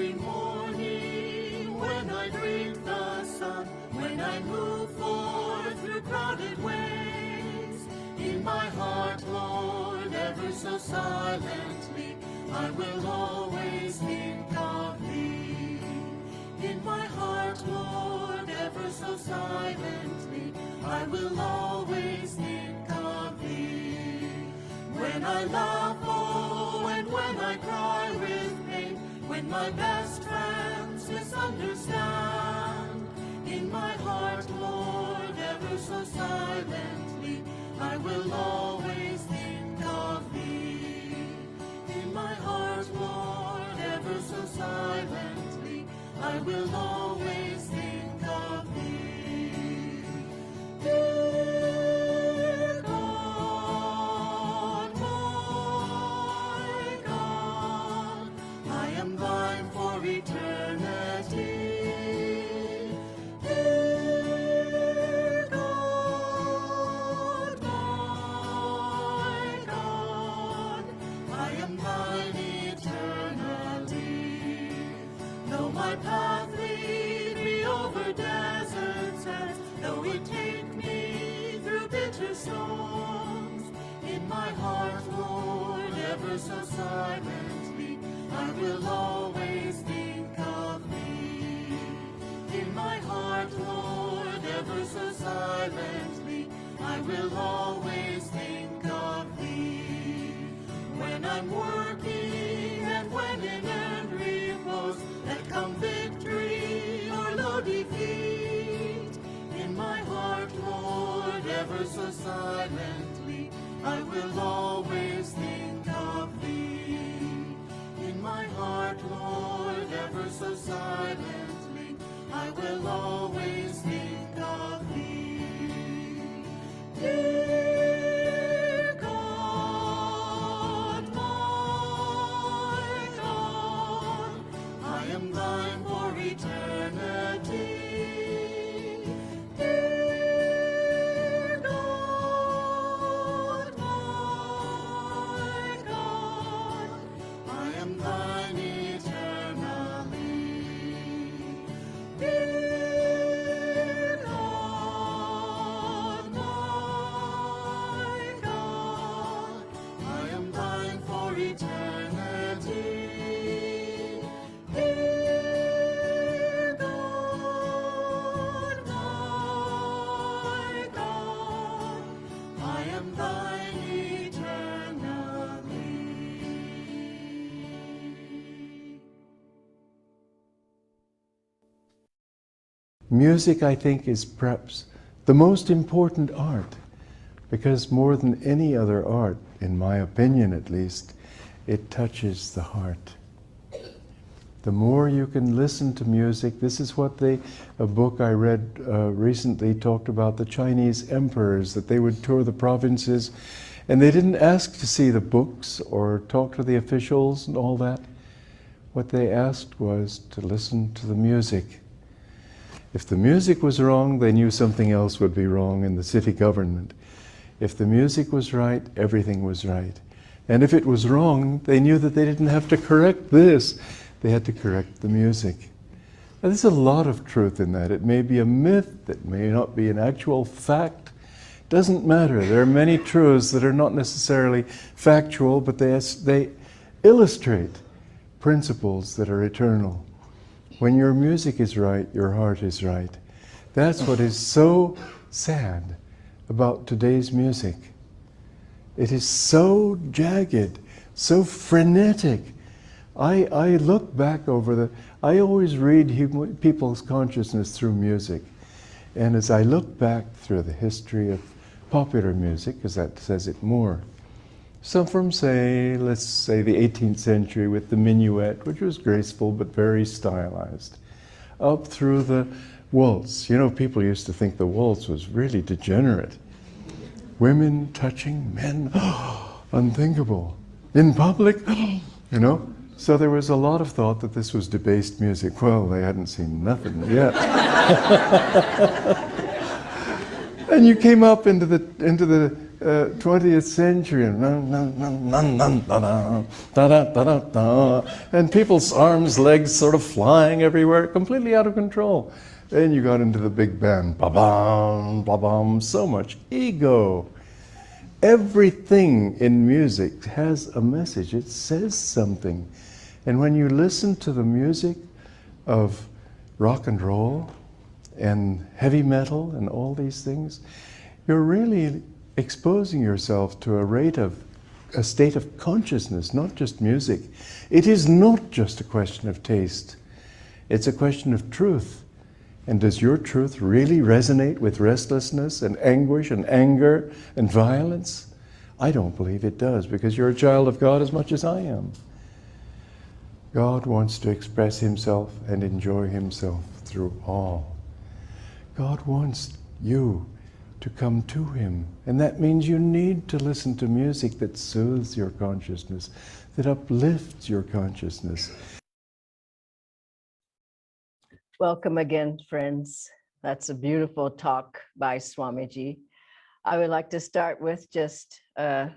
every morning when I drink the sun, when I move forth through crowded ways. In my heart, Lord, ever so silently, I will always think of Thee. In my heart, Lord, ever so silently, I will always think of Thee. When I laugh, oh, and when I cry with pain, when my best friends misunderstand, in my heart, Lord, ever so silently, I will always think of Thee. In my heart, Lord, ever so silently, I will always think of Thee. Dear God, my God, I am Thine for eternity. Dear God, my God, I am Thine eternally. Though my path lead me over desert sands, though it take me through bitter storms, in my heart, Lord, ever so silently, I will always think of Thee. In my heart, Lord, ever so silently, I will always think of Thee. When I'm working and when in end repose, that come victory or low defeat, in my heart, Lord, ever so silently, I will always think of Thee. In my heart, Lord, ever so silently, I will always think of Thee. Dear God, my God, I am Thine for eternity. Dear God, my God, I am Thine eternally. Dear God, my God, I am Thine for eternity. Dear God, my God, I am Thine eternally. Music, I think, is perhaps the most important art, because more than any other art, in my opinion at least, it touches the heart. The more you can listen to music, this is what a book I read recently talked about the Chinese emperors, that they would tour the provinces, and they didn't ask to see the books or talk to the officials and all that. What they asked was to listen to the music. If the music was wrong, they knew something else would be wrong in the city government. If the music was right, everything was right. And if it was wrong, they knew that they didn't have to correct this. They had to correct the music. Now, there's a lot of truth in that. It may be a myth, it may not be an actual fact. Doesn't matter. There are many truths that are not necessarily factual, but they illustrate principles that are eternal. When your music is right, your heart is right. That's what is so sad about today's music. It is so jagged, so frenetic. I look back over I always read people's consciousness through music. And as I look back through the history of popular music, because that says it more, some from let's say the 18th century with the minuet, which was graceful but very stylized, up through the waltz. You know, people used to think the waltz was really degenerate. Women touching men, unthinkable. In public, you know. So there was a lot of thought that this was debased music. Well, they hadn't seen nothing yet. And you came up into the 20th century, and people's arms, legs sort of flying everywhere, completely out of control. Then you got into the big band, ba-bam, ba-bam, so much ego. Everything in music has a message, it says something. And when you listen to the music of rock and roll and heavy metal and all these things, you're really exposing yourself to a state of consciousness, not just music. It is not just a question of taste. It's a question of truth. And does your truth really resonate with restlessness and anguish and anger and violence? I don't believe it does, because you're a child of God as much as I am. God wants to express himself and enjoy himself through all. God wants you to come to him. And that means you need to listen to music that soothes your consciousness, that uplifts your consciousness. Welcome again, friends. That's a beautiful talk by Swamiji. I would like to start with just a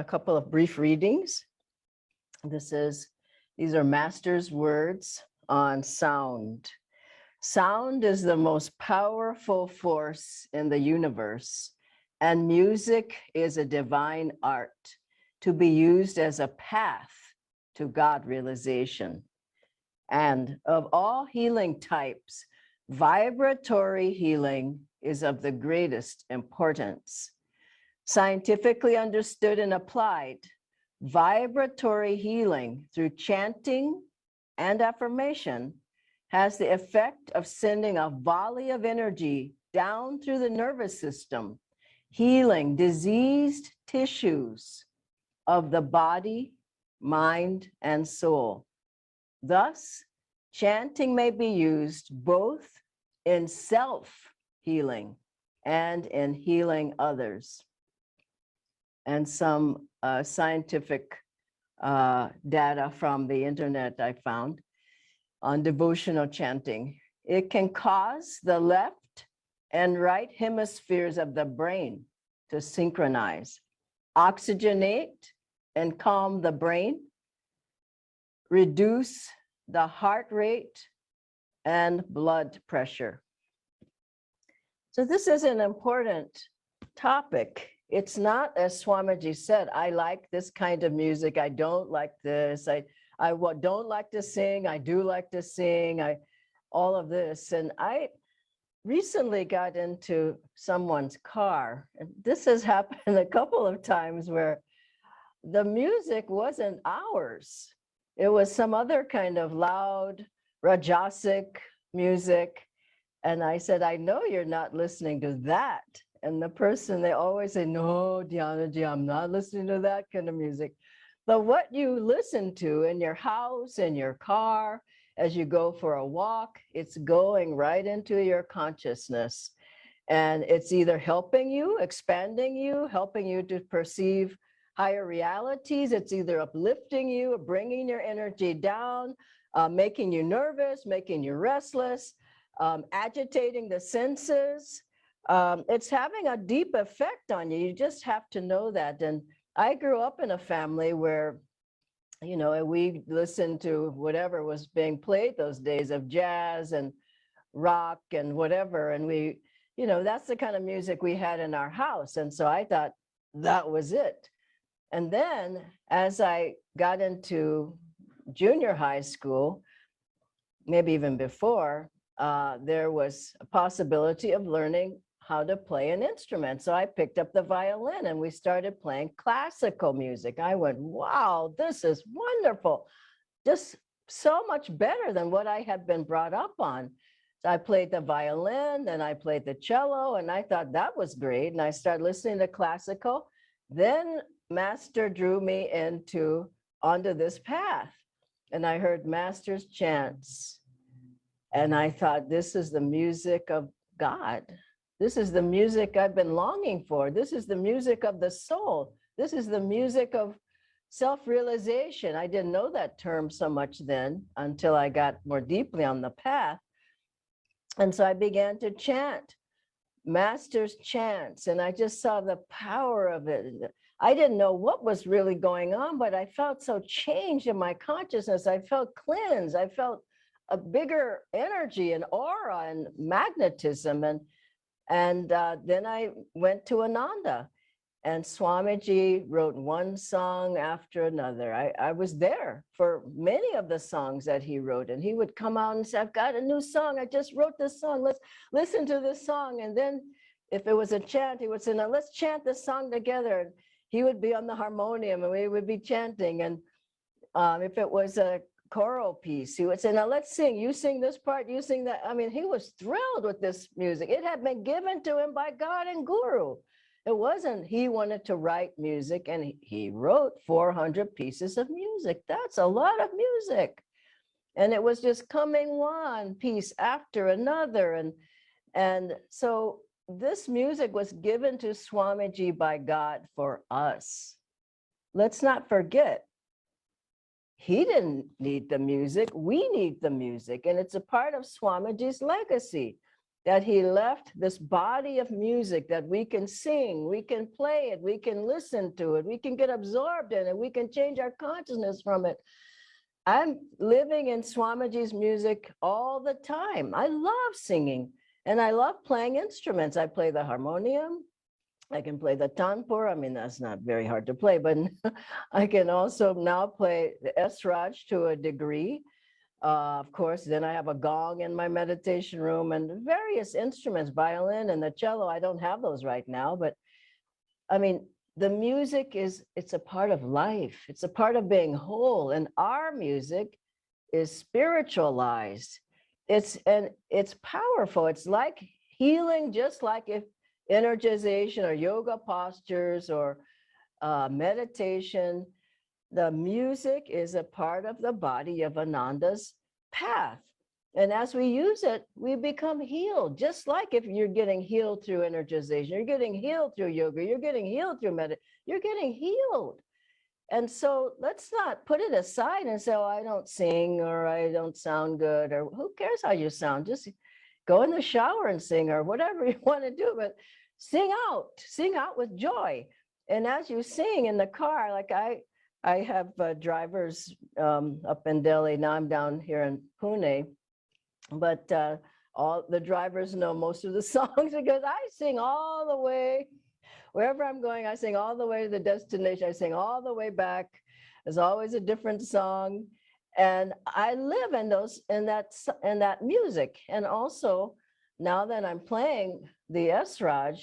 couple of brief readings. These are Master's words on sound. Sound is the most powerful force in the universe, and music is a divine art to be used as a path to God realization. And of all healing types, vibratory healing is of the greatest importance. Scientifically understood and applied, vibratory healing through chanting and affirmation has the effect of sending a volley of energy down through the nervous system, healing diseased tissues of the body, mind, and soul. Thus, chanting may be used both in self-healing and in healing others. And some scientific data from the internet I found on devotional chanting. It can cause the left and right hemispheres of the brain to synchronize, oxygenate and calm the brain, reduce the heart rate and blood pressure. So this is an important topic. It's not, as Swamiji said, I like this kind of music, I don't like this, I don't like to sing, I do like to sing, all of this. And I recently got into someone's car, and this has happened a couple of times where the music wasn't ours. It was some other kind of loud, rajasic music. And I said, I know you're not listening to that. And the person, they always say, no, Dhyanaji, I'm not listening to that kind of music. But what you listen to in your house, in your car, as you go for a walk, it's going right into your consciousness. And it's either helping you, expanding you, helping you to perceive higher realities. It's either uplifting you, or bringing your energy down, making you nervous, making you restless, agitating the senses. It's having a deep effect on you. You just have to know that. And I grew up in a family where, you know, we listened to whatever was being played those days of jazz and rock and whatever. And we, you know, that's the kind of music we had in our house. And so I thought that was it. And then as I got into junior high school, maybe even before, there was a possibility of learning how to play an instrument. So I picked up the violin and we started playing classical music. I went, wow, this is wonderful. Just so much better than what I had been brought up on. So I played the violin, then I played the cello, and I thought that was great. And I started listening to classical. Then Master drew me onto this path. And I heard Master's chants. And I thought, this is the music of God. This is the music I've been longing for. This is the music of the soul. This is the music of self-realization. I didn't know that term so much then until I got more deeply on the path. And so I began to chant master's chants, and I just saw the power of it. I didn't know what was really going on, but I felt so changed in my consciousness. I felt cleansed. I felt a bigger energy and aura and magnetism. And then I went to Ananda, and Swamiji wrote one song after another. I was there for many of the songs that he wrote, and he would come out and say, I've got a new song. I just wrote this song. Let's listen to this song. And then if it was a chant, he would say, now let's chant this song together. And he would be on the harmonium and we would be chanting. And if it was a choral piece, he would say, now let's sing. You sing this part, you sing that. I mean, he was thrilled with this music. It had been given to him by God and Guru. It wasn't he wanted to write music, and he wrote 400 pieces of music. That's a lot of music. And it was just coming one piece after another. And so this music was given to Swamiji by God for us. Let's not forget, he didn't need the music. We need the music. And it's a part of Swamiji's legacy, that he left this body of music that we can sing, we can play it, we can listen to it, we can get absorbed in it, we can change our consciousness from it. I'm living in Swamiji's music all the time. I love singing and I love playing instruments. I play the harmonium. I can play the tanpur. I mean, that's not very hard to play, but I can also now play the esraj to a degree. Of course, then I have a gong in my meditation room and various instruments, violin and the cello. I don't have those right now, but I mean, the music it's a part of life. It's a part of being whole. And our music is spiritualized. It's powerful. It's like healing, just like if energization or yoga postures or meditation. The music is a part of the body of Ananda's path. And as we use it, we become healed. Just like if you're getting healed through energization, you're getting healed through yoga, you're getting healed through meditation, you're getting healed. And so let's not put it aside and say, oh, I don't sing, or I don't sound good, or who cares how you sound? Just go in the shower and sing, or whatever you want to do, but sing out with joy. And as you sing in the car, like I have drivers up in Delhi. Now I'm down here in Pune, but all the drivers know most of the songs because I sing all the way. Wherever I'm going, I sing all the way to the destination. I sing all the way back. There's always a different song. And I live in that music. And also, now that I'm playing the Esraj,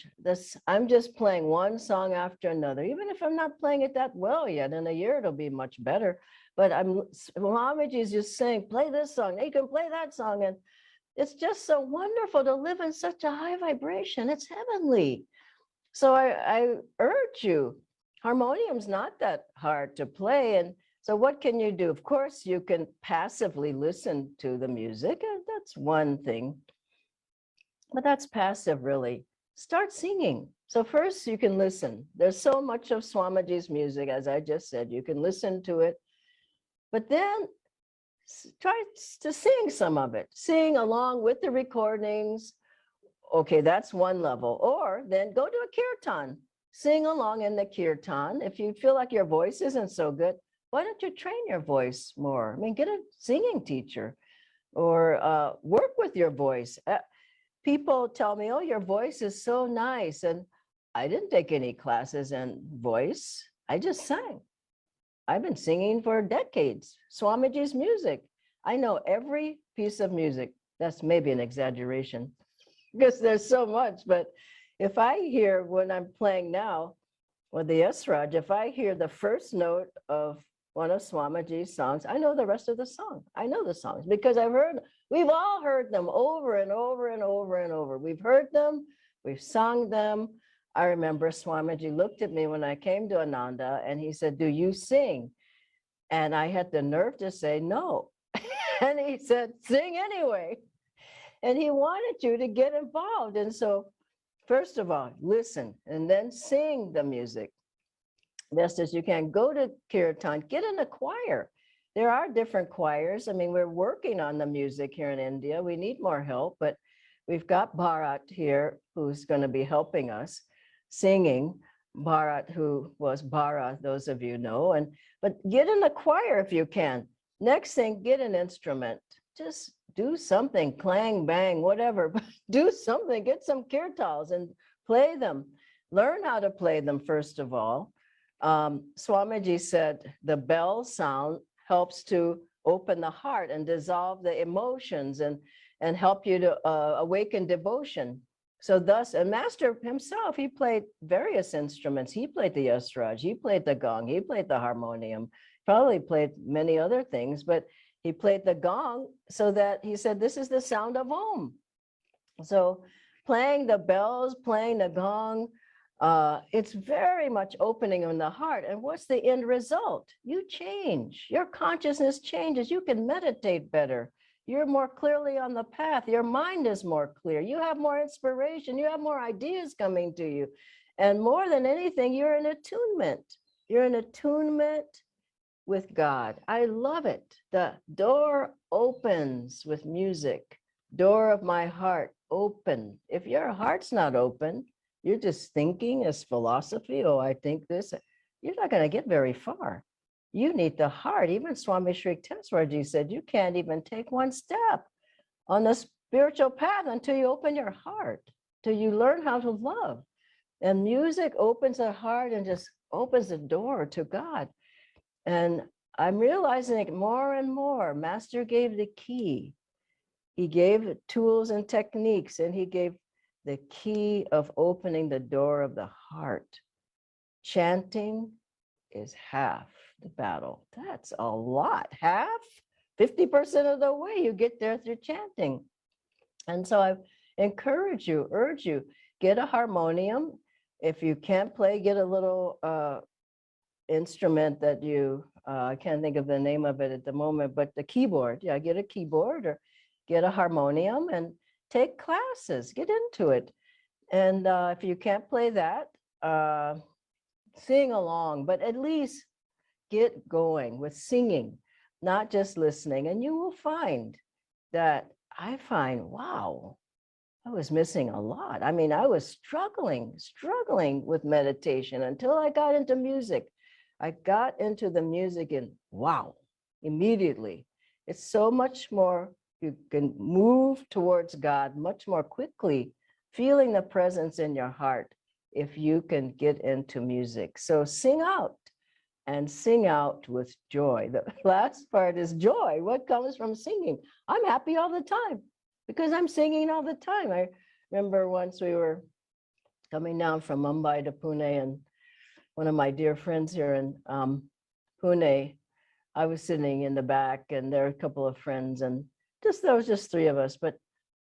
I'm just playing one song after another, even if I'm not playing it that well yet. In a year, it'll be much better. But Swamiji is just saying, play this song, you can play that song. And it's just so wonderful to live in such a high vibration. It's heavenly. So I urge you, harmonium's not that hard to play. And so what can you do? Of course, you can passively listen to the music, and that's one thing. But that's passive, really. Start singing. So first you can listen. There's so much of Swamiji's music, as I just said, you can listen to it. But then try to sing some of it. Sing along with the recordings. Okay, that's one level. Or then go to a kirtan. Sing along in the kirtan. If you feel like your voice isn't so good, why don't you train your voice more? I mean, get a singing teacher or work with your voice. People tell me, oh, your voice is so nice. And I didn't take any classes in voice. I just sang. I've been singing for decades. Swamiji's music. I know every piece of music. That's maybe an exaggeration because there's so much. But if I hear when I'm playing now with the Esraj, if I hear the first note of one of Swamiji's songs, I know the rest of the song. I know the songs because we've all heard them over and over and over and over. We've heard them, we've sung them. I remember Swamiji looked at me when I came to Ananda and he said, do you sing? And I had the nerve to say no. And he said, sing anyway. And he wanted you to get involved. And so first of all, listen and then sing the music. Best as you can. Go to kirtan, get in a choir. There are different choirs. I mean, we're working on the music here in India. We need more help, but we've got Bharat here, who's going to be helping us singing. Bharat, who was Bhara, those of you know, but get in the choir if you can. Next thing, get an instrument. Just do something, clang, bang, whatever, but do something, get some kirtals and play them. Learn how to play them, first of all. Swamiji said the bell sound helps to open the heart and dissolve the emotions and help you to awaken devotion. So thus, a master himself, he played various instruments. He played the yasraj, he played the gong, he played the harmonium, probably played many other things, but he played the gong so that he said, this is the sound of Om. So playing the bells, playing the gong, it's very much opening in the heart. And what's the end result? You change, your consciousness changes, you can meditate better. You're more clearly on the path. Your mind is more clear. You have more inspiration. You have more ideas coming to you. And more than anything, you're in attunement. You're in attunement with God. I love it. The door opens with music. Door of my heart, open. If your heart's not open, you're just thinking as philosophy. Oh, I think this. You're not going to get very far. You need the heart. Even Swami Sri Teswarji said you can't even take one step on the spiritual path until you open your heart, till you learn how to love. And music opens the heart and just opens the door to God. And I'm realizing it more and more. Master gave the key. He gave tools and techniques, and he gave the key of opening the door of the heart. Chanting is half the battle. That's a lot. Half, 50% of the way you get there through chanting. And so I encourage you, urge you, get a harmonium. If you can't play, get a little instrument that you, I can't think of the name of it at the moment, but the keyboard. Yeah, get a keyboard or get a harmonium and take classes, get into it. And if you can't play that, sing along, but at least get going with singing, not just listening. And you will find that I find, wow, I was missing a lot. I mean, I was struggling with meditation until I got into music. I got into the music and wow, immediately. It's so much more, you can move towards God much more quickly, feeling the presence in your heart if you can get into music. So sing out and sing out with joy. The last part is joy. What comes from singing? I'm happy all the time because I'm singing all the time. I remember once we were coming down from Mumbai to Pune, and one of my dear friends here in Pune, I was sitting in the back and there were a couple of friends, and there was just three of us, but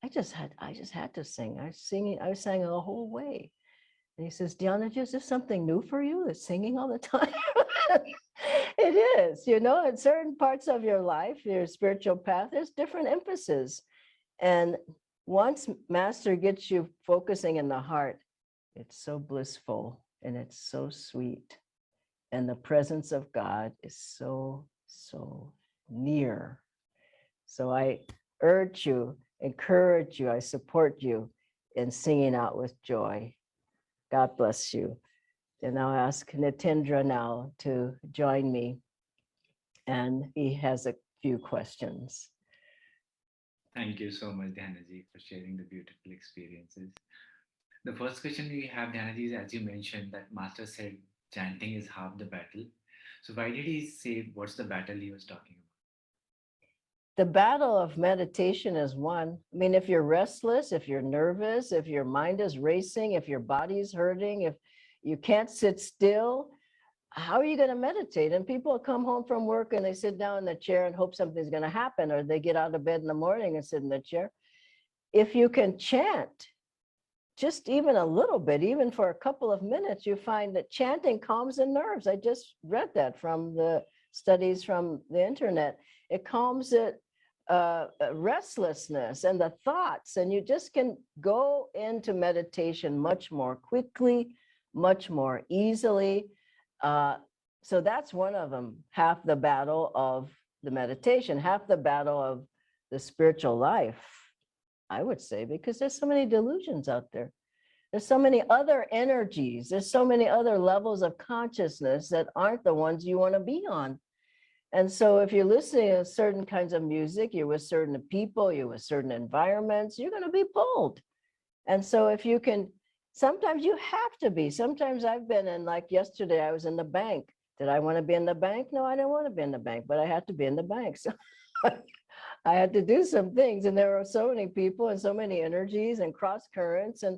I just had to sing. I was singing the whole way. And he says, Dhyana, is this something new for you? It's singing all the time? It is, you know, in certain parts of your life, your spiritual path, there's different emphasis. And once Master gets you focusing in the heart, it's so blissful and it's so sweet. And the presence of God is so, so near. So I urge you, encourage you, I support you in singing out with joy. God bless you. And I'll ask Nitendra now to join me. And he has a few questions. Thank you so much, Dhyanaji, for sharing the beautiful experiences. The first question we have, Dhyanaji, is as you mentioned that Master said chanting is half the battle. So why did he say what's the battle he was talking about? The battle of meditation is one. I mean, if you're restless, if you're nervous, if your mind is racing, if your body's hurting, if you can't sit still, how are you going to meditate? And people come home from work and they sit down in the chair and hope something's going to happen, or they get out of bed in the morning and sit in the chair. If you can chant, just even a little bit, even for a couple of minutes, you find that chanting calms the nerves. I just read that from the studies from the internet. It calms it, restlessness and the thoughts, and you just can go into meditation much more quickly, much more easily. So that's one of them, half the battle of the meditation, half the battle of the spiritual life I would say, because there's so many delusions out there. There's so many other energies. There's so many other levels of consciousness that aren't the ones you want to be on. And so if you're listening to certain kinds of music, you're with certain people, you're with certain environments, you're going to be pulled. And so if you can, sometimes you have to be. Sometimes I've been in, like yesterday, I was in the bank. Did I want to be in the bank? No, I didn't want to be in the bank, but I had to be in the bank. So I had to do some things. And there were so many people and so many energies and cross currents. And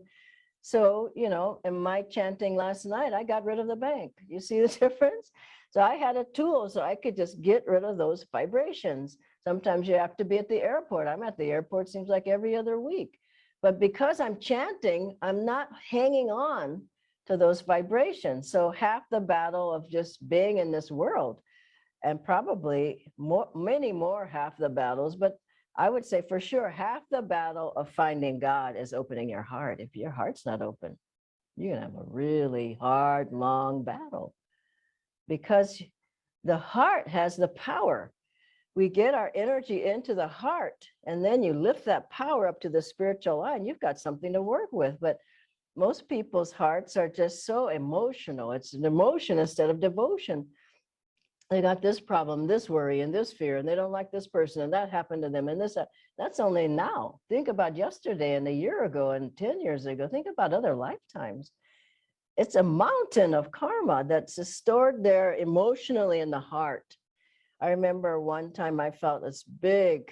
so, you know, in my chanting last night, I got rid of the bank. You see the difference? So I had a tool so I could just get rid of those vibrations. Sometimes you have to be at the airport. I'm at the airport, seems like every other week. But because I'm chanting, I'm not hanging on to those vibrations. So half the battle of just being in this world, and probably more, many more half the battles, but I would say for sure half the battle of finding God is opening your heart. If your heart's not open, you're gonna have a really hard, long battle, because the heart has the power. We get our energy into the heart, and then you lift that power up to the spiritual line. You've got something to work with. But most people's hearts are just so emotional. It's an emotion instead of devotion. They got this problem, this worry, and this fear, and they don't like this person, and that happened to them, and this, that's only now. Think about yesterday and a year ago and 10 years ago. Think about other lifetimes. It's a mountain of karma that's stored there emotionally in the heart. I remember one time I felt this big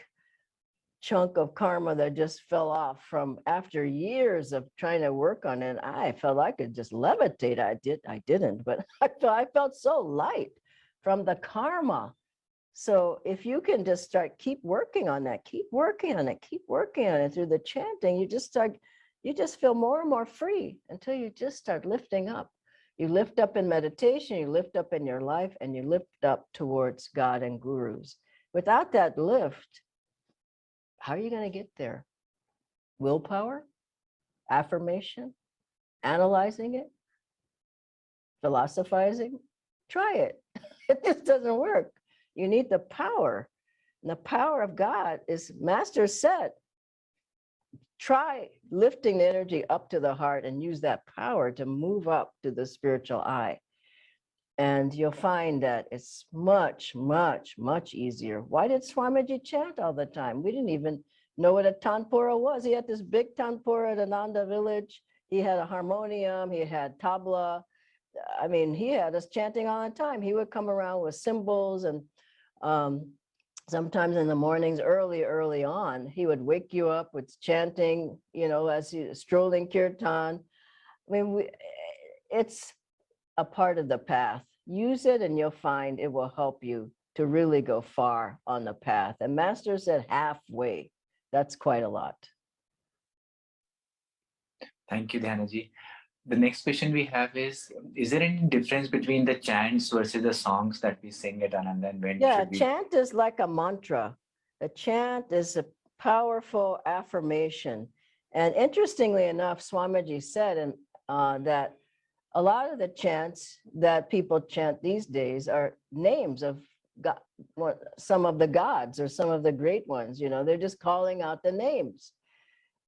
chunk of karma that just fell off from after years of trying to work on it. I felt I could just levitate. I didn't, but I felt so light from the karma. So if you can just start, keep working on that, keep working on it, keep working on it through the chanting, you just feel more and more free until you just start lifting up. You lift up in meditation, you lift up in your life, and you lift up towards God and gurus. Without that lift, how are you going to get there? Willpower, affirmation, analyzing it, philosophizing? Try it. It just doesn't work. You need the power. And the power of God is, Master said, try lifting the energy up to the heart and use that power to move up to the spiritual eye. And you'll find that it's much, much, much easier. Why did Swamiji chant all the time? We didn't even know what a tanpura was. He had this big tanpura at Ananda village. He had a harmonium, he had tabla. I mean, he had us chanting all the time. He would come around with cymbals, and sometimes in the mornings, early on, he would wake you up with chanting, you know, as you strolling kirtan. I mean, it's a part of the path. Use it and you'll find it will help you to really go far on the path. And Master said halfway. That's quite a lot. Thank you, Dhyanaji. The next question we have is there any difference between the chants versus the songs that we sing at Ananda, and when should we? Chant is like a mantra. A chant is a powerful affirmation. And interestingly enough, Swamiji said that a lot of the chants that people chant these days are names of God, some of the gods or some of the great ones. You know, they're just calling out the names.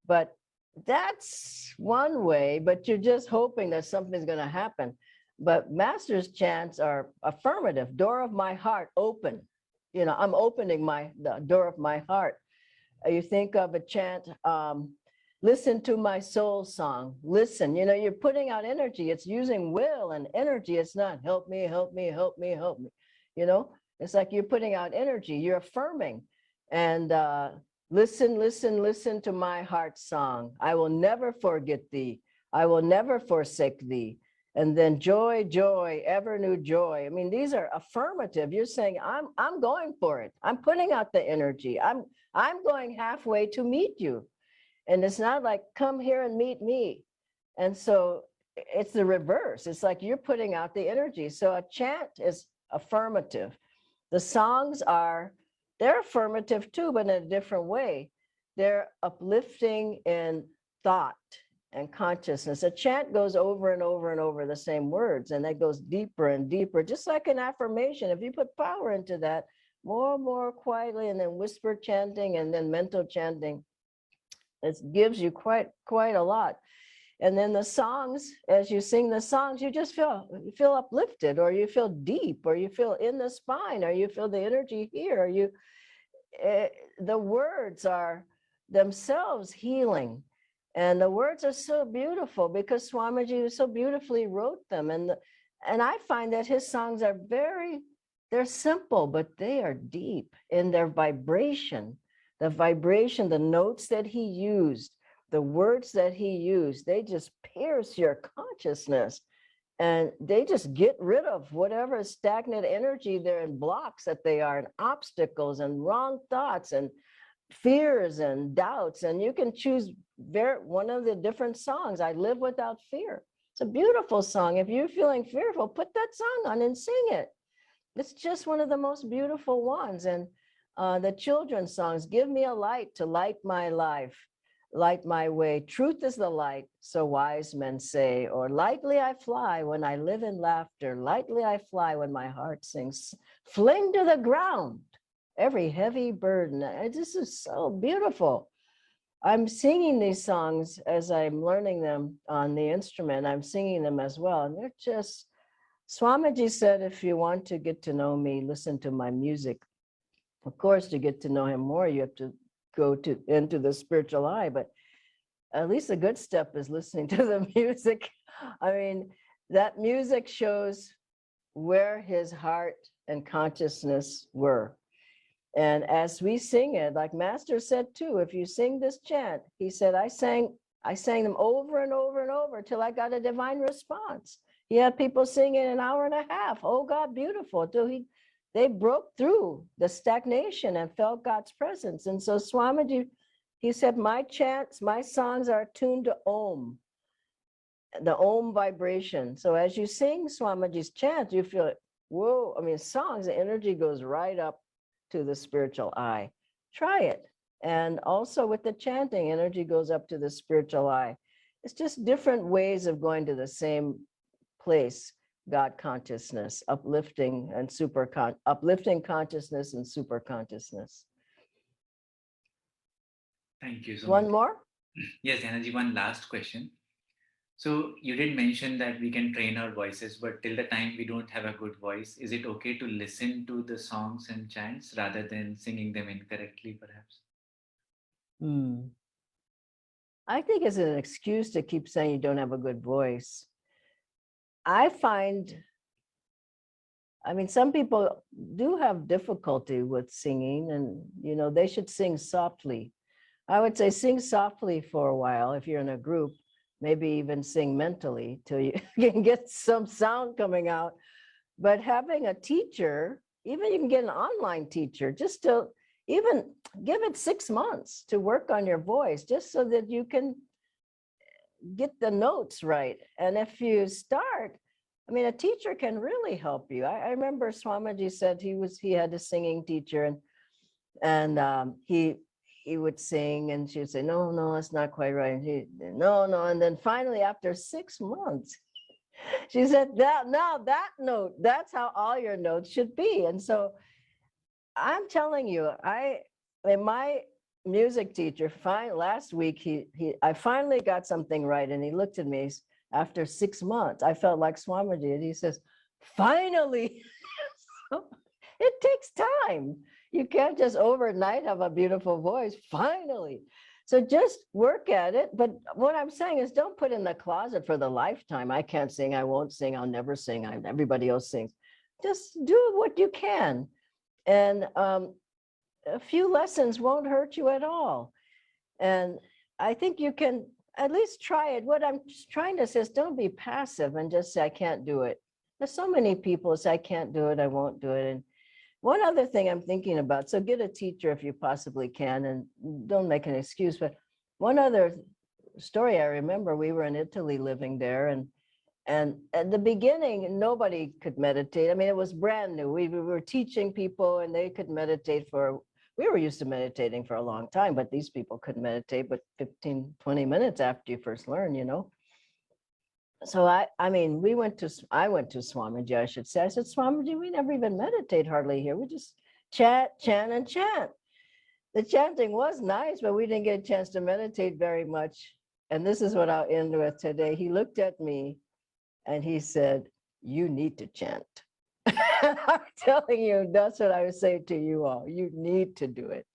But that's one way, but you're just hoping that something's going to happen. But Master's chants are affirmative. Door of my heart, open. You know, I'm opening the door of my heart. You think of a chant, listen to my soul song. Listen, you know, you're putting out energy. It's using will and energy. It's not help me, help me, help me, help me. You know, it's like you're putting out energy. You're affirming. And listen, listen, listen to my heart song. I will never forget thee. I will never forsake thee. And then joy, joy, ever new joy. I mean, these are affirmative. You're saying, I'm going for it. I'm putting out the energy. I'm going halfway to meet you. And it's not like, come here and meet me. And so it's the reverse. It's like you're putting out the energy. So a chant is affirmative. The songs they're affirmative too, but in a different way. They're uplifting in thought and consciousness. A chant goes over and over and over the same words, and that goes deeper and deeper, just like an affirmation. If you put power into that, more and more quietly, and then whisper chanting and then mental chanting, It gives you quite a lot. And then the songs, as you sing the songs, you just feel uplifted, or you feel deep, or you feel in the spine, or you feel the energy here. The words are themselves healing. And the words are so beautiful because Swamiji so beautifully wrote them. And I find that his songs are they're simple, but they are deep in their vibration. The vibration, the notes that he used, the words that he used, they just pierce your consciousness. And they just get rid of whatever stagnant energy there and blocks that they are, and obstacles and wrong thoughts and fears and doubts. And you can choose one of the different songs. I Live Without Fear. It's a beautiful song. If you're feeling fearful, put that song on and sing it. It's just one of the most beautiful ones. And the children's songs, Give Me a Light to Light My Life, Light My Way. Truth is the light, so wise men say. Or lightly I fly when I live in laughter. Lightly I fly when my heart sings. Fling to the ground every heavy burden. This is so beautiful. I'm singing these songs as I'm learning them on the instrument. I'm singing them as well. And they're just, Swamiji said, if you want to get to know me, listen to my music. Of course, to get to know him more, you have to go into the spiritual eye, but at least a good step is listening to the music. I mean, that music shows where his heart and consciousness were. And as we sing it, like Master said too, if you sing this chant, he said, I sang them over and over and over till I got a divine response. He had people singing an hour and a half. Oh God, beautiful. Till they broke through the stagnation and felt God's presence. And so Swamiji, he said, my chants, my songs are tuned to Om, the Om vibration. So as you sing Swamiji's chant, you feel, whoa, I mean, songs, the energy goes right up to the spiritual eye. Try it. And also with the chanting, energy goes up to the spiritual eye. It's just different ways of going to the same place, God consciousness, uplifting consciousness and super consciousness. Thank you so One much. more? Yes, Dhyanaji, one last question. So you did mention that we can train our voices, but till the time we don't have a good voice, is it okay to listen to the songs and chants rather than singing them incorrectly, perhaps? I think it's an excuse to keep saying you don't have a good voice. I mean, some people do have difficulty with singing, and they should sing softly. I would say sing softly for a while if you're in a group, maybe even sing mentally till you can get some sound coming out. But having a teacher, even you can get an online teacher, just to even give it 6 months to work on your voice, just so that you can get the notes right. And if you start, I mean, a teacher can really help you. I remember Swamiji said he had a singing teacher, and he would sing, and she would say, no, that's not quite right. And no. And then finally, after 6 months, she said, that note, that's how all your notes should be. And so I'm telling you, my music teacher, last week, I finally got something right. And he looked at me after 6 months. I felt like Swamiji, and he says, finally. So it takes time. You can't just overnight have a beautiful voice, finally. So just work at it. But what I'm saying is, don't put in the closet for the lifetime. I can't sing, I won't sing, I'll never sing, everybody else sings. Just do what you can. And a few lessons won't hurt you at all. And I think you can at least try it. What I'm trying to say is, don't be passive and just say, I can't do it. There's so many people say, I can't do it, I won't do it. And one other thing I'm thinking about, so get a teacher if you possibly can, and don't make an excuse, but one other story I remember, we were in Italy living there, and at the beginning, nobody could meditate. I mean, it was brand new. We were teaching people and they could meditate we were used to meditating for a long time, but these people couldn't meditate but 15, 20 minutes after you first learn, So I mean, I went to Swamiji, I should say. I said, Swamiji, we never even meditate hardly here. We just chant, and chant. The chanting was nice, but we didn't get a chance to meditate very much. And this is what I'll end with today. He looked at me and he said, "You need to chant." I'm telling you, that's what I would say to you all. You need to do it.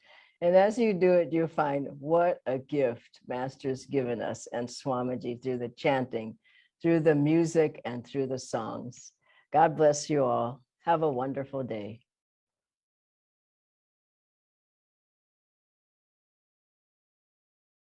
And as you do it, you find what a gift Master's given us and Swamiji through the chanting, through the music, and through the songs. God bless you all. Have a wonderful day.